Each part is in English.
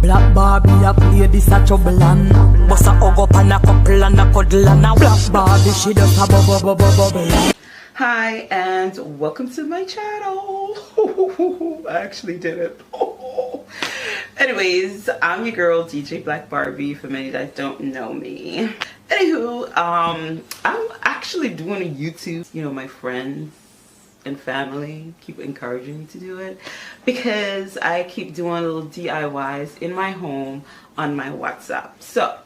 Black Barbie a play this a trouble and bust a hug up and a couple and a cuddle and a Black Barbie she does a bubble. Hi and welcome to my channel. I actually did it. Anyways, I'm your girl DJ Black Barbie for many that don't know me. Anywho, I'm actually doing a YouTube. You know, my friends and family keep encouraging me to do it because I keep doing little DIYs in my home on my WhatsApp. So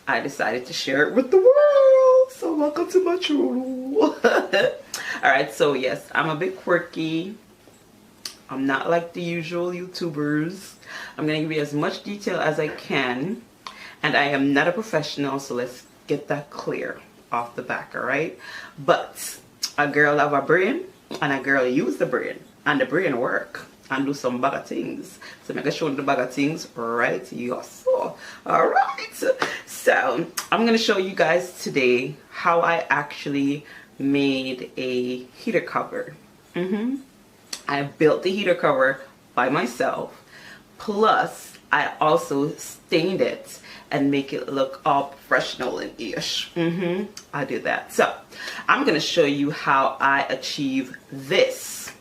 I decided to share it with the world. So welcome to my channel. Alright, so yes, I'm a bit quirky. I'm not like the usual YouTubers. I'm gonna give you as much detail as I can, and I am not a professional, so let's get that clear off the back. Alright, but a girl have a brain and a girl use the brain, and the brain work and do some bag of things. So I'm gonna show you the bag of things right here. So alright, so I'm gonna show you guys today how I actually made a heater cover. I built the heater cover by myself, plus I also stained it and make it look all professional and ish. I did that. So I'm gonna show you how I achieve this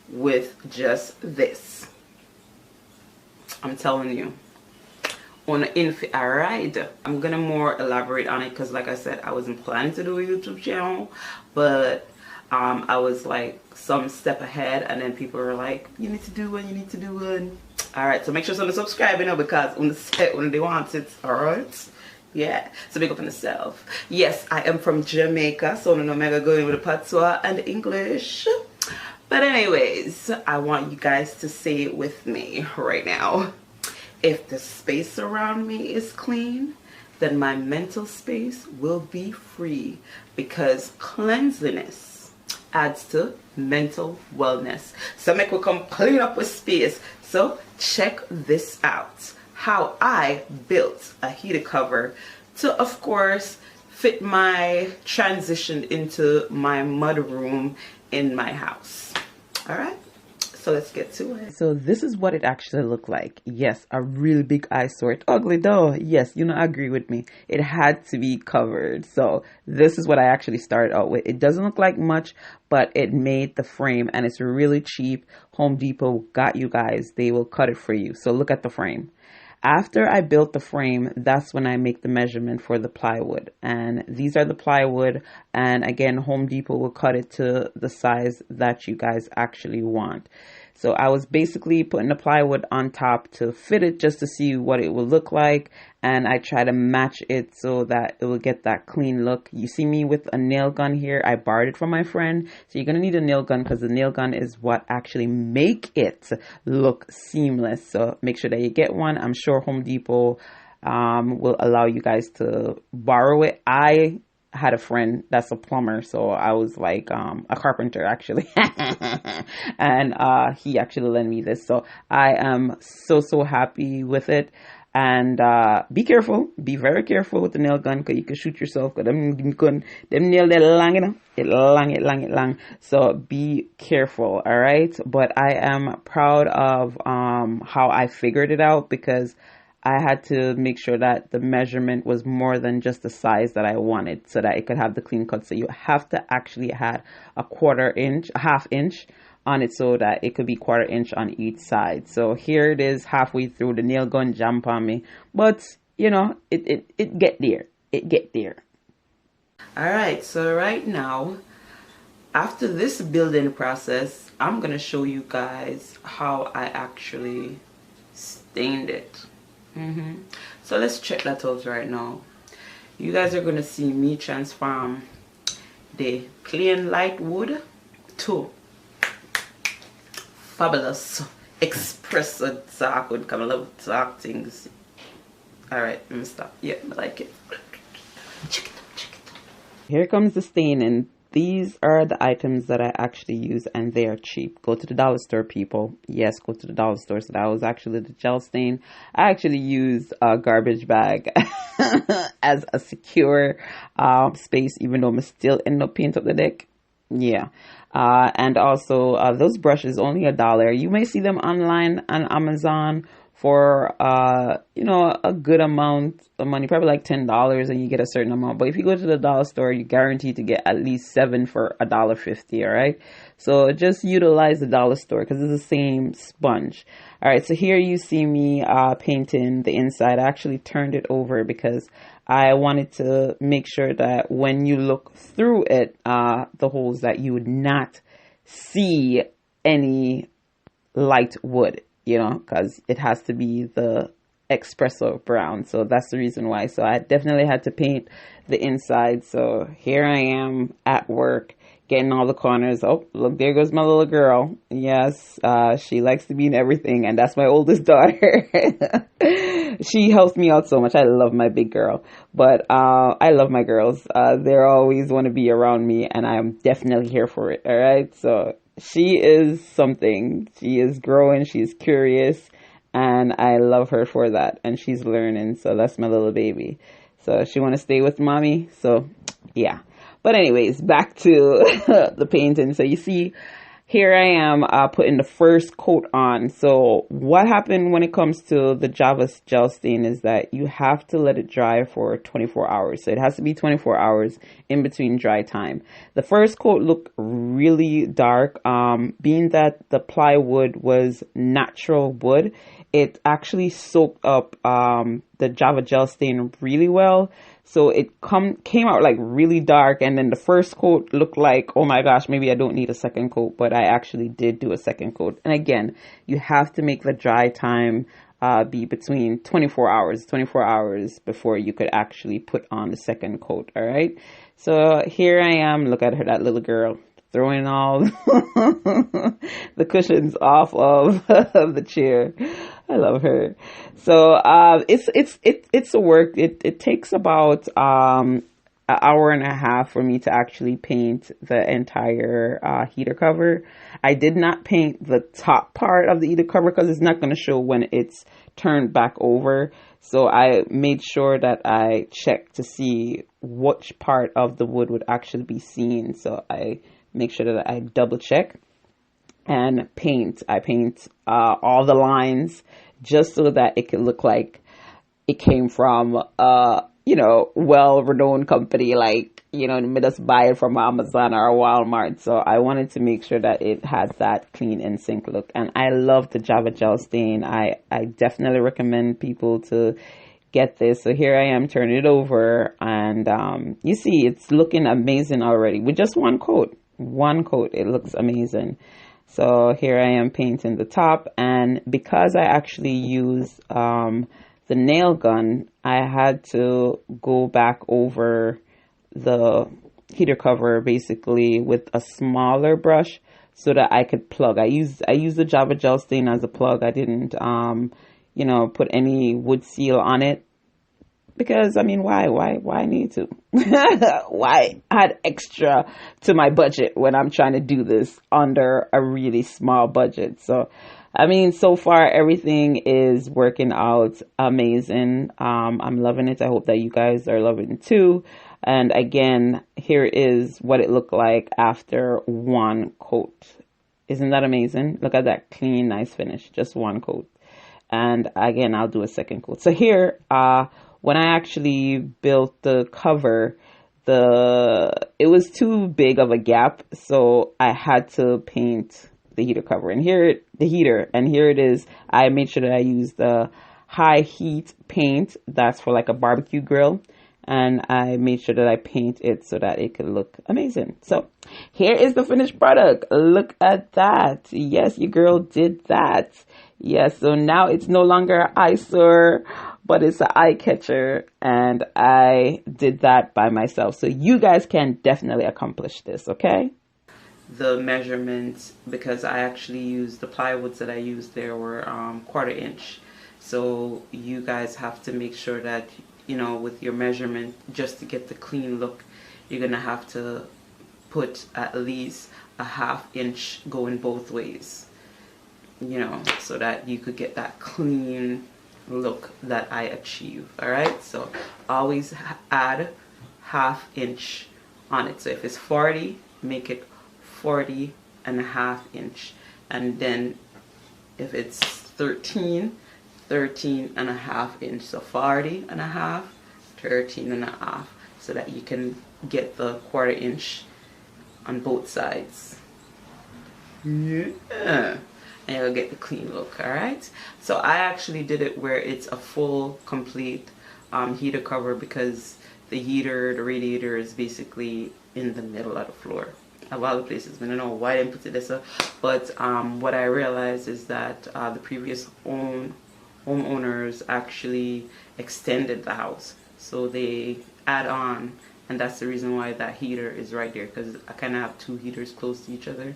with just this. I'm telling you, on a ride. I'm gonna more elaborate on it because, like I said, I wasn't planning to do a YouTube channel, but I was like some step ahead, and then people were like, you need to do one, you need to do one. All right, so make sure to subscribe, you know, because when they want it. All right, yeah, so big up on yourself. Yes, I am from Jamaica, so no mega going with the patois and English. But anyways, I want you guys to say it with me right now. If the space around me is clean, then my mental space will be free, because cleanliness adds to mental wellness. So make we come clean up with space. So check this out, how I built a heater cover to, of course, fit my transition into my mudroom in my house. All right, so let's get to it. So this is what it actually looked like. Yes, a really big eyesore. It's ugly though. Yes, you know, agree with me. It had to be covered. So this is what I actually started out with. It doesn't look like much, but it made the frame, and it's really cheap. Home Depot got you guys. They will cut it for you. So look at the frame. After I built the frame, that's when I make the measurement for the plywood. And these are the plywood. And again, Home Depot will cut it to the size that you guys actually want. So I was basically putting the plywood on top to fit it just to see what it will look like. And I try to match it so that it will get that clean look. You see me with a nail gun here. I borrowed it from my friend. So you're going to need a nail gun, because the nail gun is what actually make it look seamless. So make sure that you get one. I'm sure Home Depot will allow you guys to borrow it. I had a friend that's a plumber, so I was like a carpenter actually, and he actually lent me this. So I am so happy with it. And be careful, be very careful with the nail gun, because you can shoot yourself, because them nail they're long, you know, it long. So be careful, all right? But I am proud of how I figured it out, because I had to make sure that the measurement was more than just the size that I wanted, so that it could have the clean cut. So you have to actually have a half inch on it, so that it could be 1/4 inch on each side. So here it is, halfway through. The nail gun jump on me, but you know, it get there. All right, so right now, after this building process, I'm gonna show you guys how I actually stained it. So let's check that out right now. You guys are gonna see me transform the plain light wood to fabulous espresso dark wood. Come, I love dark things. All right, let me stop. Yeah, I like it. Check it out. Here comes the staining. These are the items that I actually use, and they are cheap. Go to the dollar store, people. Yes, go to the dollar store. So that was actually the gel stain. I actually used a garbage bag as a secure space, even though I'm still end up paint up the deck. Yeah. And also those brushes only $1. You may see them online on Amazon for you know, a good amount of money, probably like $10, and you get a certain amount. But if you go to the dollar store, you're guaranteed to get at least 7 for $1.50. All right, so just utilize the dollar store because it's the same sponge. All right, so here you see me painting the inside. I actually turned it over because I wanted to make sure that when you look through it, the holes, that you would not see any light wood, you know, because it has to be the espresso brown. So that's the reason why. So I definitely had to paint the inside. So here I am at work getting all the corners. Oh, look, there goes my little girl. Yes, she likes to be in everything, and that's my oldest daughter. She helps me out so much. I love my big girl, but I love my girls. They always want to be around me, and I'm definitely here for it. All right, so she is something. She is growing. She's curious, and I love her for that. And she's learning. So that's my little baby. So she want to stay with mommy. So yeah. But anyways, back to the painting. So you see, here I am putting the first coat on. So what happened when it comes to the Java gel stain is that you have to let it dry for 24 hours. So it has to be 24 hours in between dry time. The first coat looked really dark. Being that the plywood was natural wood, it actually soaked up the Java gel stain really well. So it came out like really dark, and then the first coat looked like, oh my gosh, maybe I don't need a second coat, but I actually did do a second coat. And again, you have to make the dry time be between 24 hours before you could actually put on the second coat. All right. So here I am. Look at her, that little girl, throwing all the cushions off of the chair. I love her. So it's a work. It takes about an hour and a half for me to actually paint the entire heater cover. I did not paint the top part of the heater cover because it's not going to show when it's turned back over. So I made sure that I checked to see which part of the wood would actually be seen. So I make sure that I double check and paint. I paint all the lines just so that it could look like it came from you know, well-renowned company, like, you know, made us buy it from Amazon or Walmart. So I wanted to make sure that it has that clean and sync look. And I love the Java gel stain. I definitely recommend people to get this. So here I am turning it over, and you see it's looking amazing already with just one coat. It looks amazing. So here I am painting the top, and because I actually use the nail gun, I had to go back over the heater cover basically with a smaller brush so that I could plug. I use the Java gel stain as a plug. I didn't you know, put any wood seal on it. Because, I mean, why need to? Why add extra to my budget when I'm trying to do this under a really small budget? So, I mean, so far, everything is working out amazing. I'm loving it. I hope that you guys are loving it too. And again, here is what it looked like after one coat. Isn't that amazing? Look at that clean, nice finish. Just one coat. And again, I'll do a second coat. So here, when I actually built the cover, it was too big of a gap, so I had to paint the heater cover. And here it is. I made sure that I used the high heat paint that's for like a barbecue grill, and I made sure that I paint it so that it could look amazing. So here is the finished product. Look at that. Yes, your girl did that. Yes, so now it's no longer an eyesore, but it's an eye catcher, and I did that by myself. So you guys can definitely accomplish this, okay? The measurements, because I actually used the plywoods that I used there were 1/4 inch. So you guys have to make sure that, you know, with your measurement, just to get the clean look, you're gonna have to put at least a 1/2 inch going both ways, you know, so that you could get that clean look that I achieve. All right, so always add 1/2 inch on it. So if it's 40, make it 40.5 inch, and then if it's 13.5 inch, so 40.5, 13.5, so that you can get the 1/4 inch on both sides. Yeah, and you'll get the clean look. All right, so I actually did it where it's a full complete heater cover, because the heater, the radiator, is basically in the middle of the floor. A lot of places, I don't know why I didn't put it this up, but what I realized is that the previous homeowners actually extended the house, so they add on, and that's the reason why that heater is right there, because I kind of have two heaters close to each other.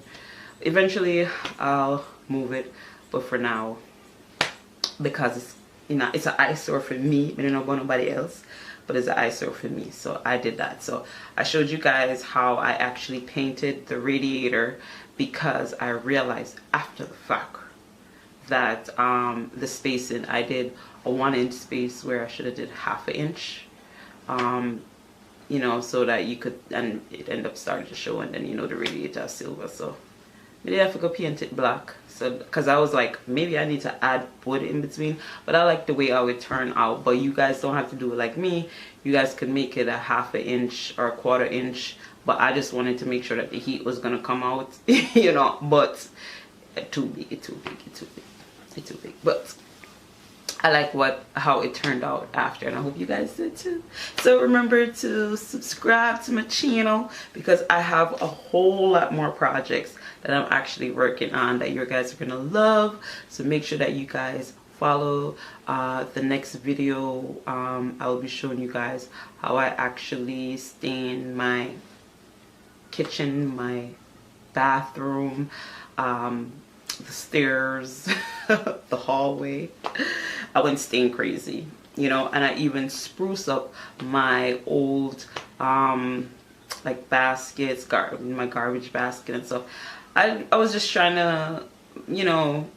Eventually I'll move it, but for now, because it's, you know, it's an eyesore for me, I don't know about nobody else, but it's an eyesore for me, so I did that. So I showed you guys how I actually painted the radiator, because I realized after the fact that the spacing, I did a 1-inch space where I should have did 1/2 inch, you know, so that you could, and it ended up starting to show, and then, you know, the radiator is silver, so maybe I have to go paint it black. So because I was like, maybe I need to add wood in between, but I like the way how it turned out. But you guys don't have to do it like me. You guys could make it a 1/2 inch or a 1/4 inch, but I just wanted to make sure that the heat was gonna come out, you know. But it's too big, but I like how it turned out after, and I hope you guys did too. So remember to subscribe to my channel, because I have a whole lot more projects that I'm actually working on that you guys are gonna love. So make sure that you guys follow the next video. I'll be showing you guys how I actually stain my kitchen, my bathroom, the stairs, the hallway. I went stain crazy, you know, and I even spruce up my old like baskets, my garbage basket and stuff. I was just trying to, you know,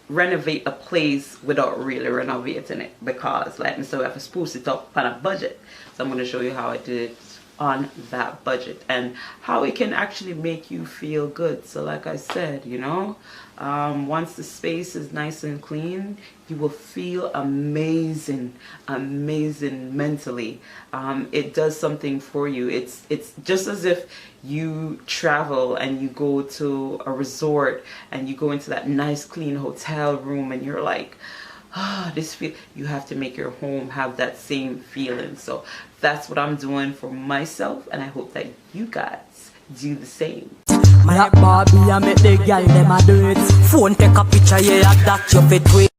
renovate a place without really renovating it, because like, so I have to spruce it up on a budget. So I'm going to show you how I did it on that budget, and how it can actually make you feel good. So like I said, you know, once the space is nice and clean, you will feel amazing mentally. It does something for you. It's just as if you travel and you go to a resort and you go into that nice clean hotel room, and you're like, you have to make your home have that same feeling. So that's what I'm doing for myself, and I hope that you guys do the same. My Barbie, I make the girl them a do it. Phone take a picture, yeah, that you fit with.